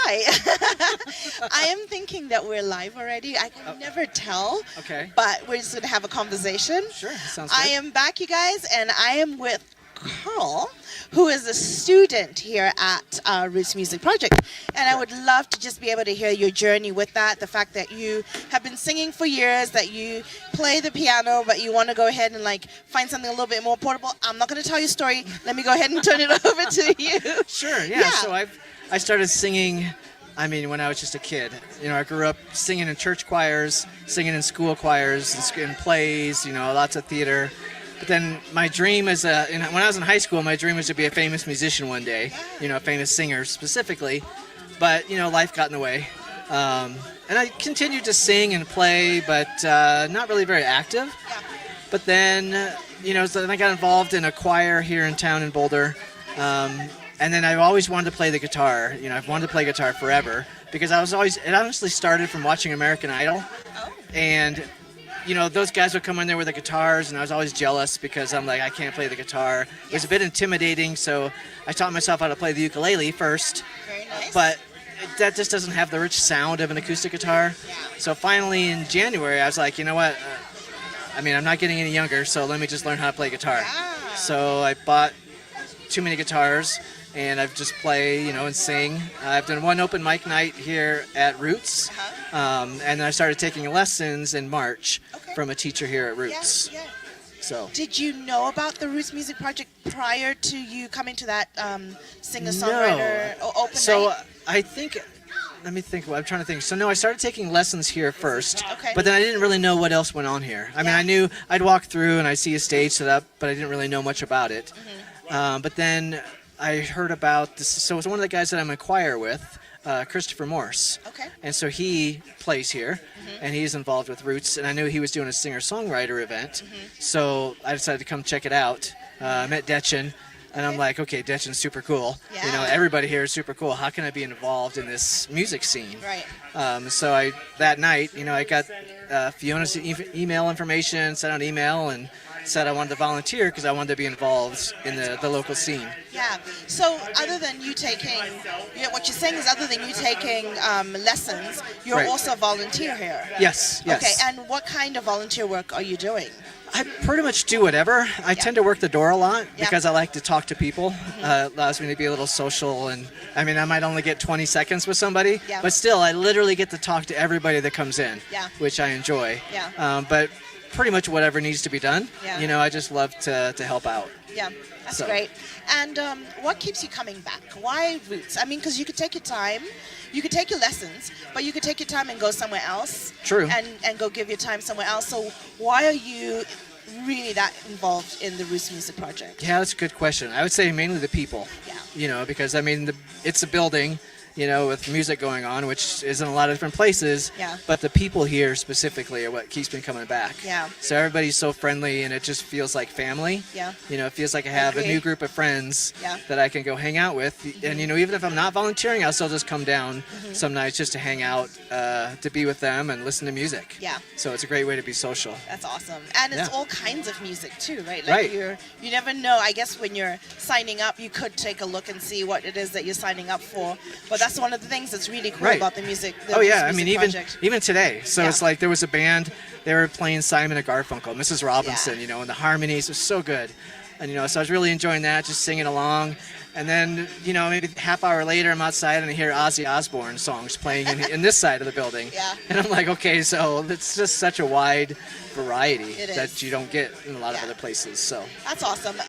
Hi. I am thinking that we're live already. I can never tell. Okay. But we're just going to have a conversation. Sure. Sounds good. I am back, you guys, and I am with Karl, who is a student here at Roots Music Project. And I would love to just be able to hear your journey with that, the fact that you have been singing for years, that you play the piano, but you want to go ahead and find something a little bit more portable. I'm not going to tell your story. Let me go ahead and turn it over to you. Sure, yeah. So I started singing, when I was just a kid. I grew up singing in church choirs, singing in school choirs, in plays, lots of theater. But then my dream when I was in high school, my dream was to be a famous musician one day, a famous singer specifically. But, life got in the way. And I continued to sing and play, but not really very active. Yeah. But then, so then I got involved in a choir here in town in Boulder. And then I've always wanted to play the guitar. I've wanted to play guitar forever because it honestly started from watching American Idol. Oh. And those guys would come in there with the guitars, and I was always jealous because I'm like, I can't play the guitar. It was a bit intimidating, so I taught myself how to play the ukulele first. Very nice. But that just doesn't have the rich sound of an acoustic guitar. Yeah. So finally in January, I was like, you know what? I'm not getting any younger, so let me just learn how to play guitar. Yeah. So I bought too many guitars, and I've just play, and sing. I've done one open mic night here at Roots, and then I started taking lessons in March from a teacher here at Roots. Yeah. So. Did you know about the Roots Music Project prior to you coming to that singer-songwriter open So night? I think, let me think. I'm trying to think. So no, I started taking lessons here first, Okay. but then I didn't really know what else went on here. I knew I'd walk through and I'd see a stage set up, but I didn't really know much about it. But then I heard about this. So it's one of the guys that I'm in choir with, Christopher Morse. Okay. And so he plays here, and he's involved with Roots. And I knew he was doing a singer-songwriter event, so I decided to come check it out. I met Detchen, and I'm like, okay, Detchen's super cool. Yeah. Everybody here is super cool. How can I be involved in this music scene? Right. So that night, I got Fiona's email information, sent out an email, and said I wanted to volunteer because I wanted to be involved in the local scene. Yeah. So other than you taking, what you're saying is other than you taking lessons, you're Right. also a volunteer here. Yes. Okay. And what kind of volunteer work are you doing? I pretty much do whatever. I tend to work the door a lot because I like to talk to people. It allows me to be a little social, and I might only get 20 seconds with somebody, but still, I literally get to talk to everybody that comes in, which I enjoy. Yeah. But pretty much whatever needs to be done. Yeah. I just love to help out. Yeah, that's So. great. And what keeps you coming back? Why Roots? Because you could take your time, you could take your lessons, but you could take your time and go somewhere else. True. And go give your time somewhere else. So why are you really that involved in the Roots Music Project? Yeah, that's a good question. I would say mainly the people. Yeah. Because it's a building, with music going on, which is in a lot of different places. Yeah. But the people here specifically are what keeps me coming back. Yeah. So everybody's so friendly, and it just feels like family. Yeah. It feels like I have a new group of friends that I can go hang out with. And, even if I'm not volunteering, I'll still just come down some nights just to hang out, to be with them and listen to music. Yeah. So it's a great way to be social. That's awesome. And it's Yeah. all kinds of music too, right? Right. You never know. I guess when you're signing up, you could take a look and see what it is that you're signing up for. But that's one of the things that's really cool Right. about the music. Oh yeah, Music Project. even today. So it's like there was a band, they were playing Simon and Garfunkel, Mrs. Robinson, and the harmonies was so good. And so I was really enjoying that, just singing along. And then, maybe half hour later I'm outside and I hear Ozzy Osbourne songs playing in this side of the building. Yeah. And I'm like, okay, so it's just such a wide variety It is. that you don't get in a lot of other places. So That's awesome.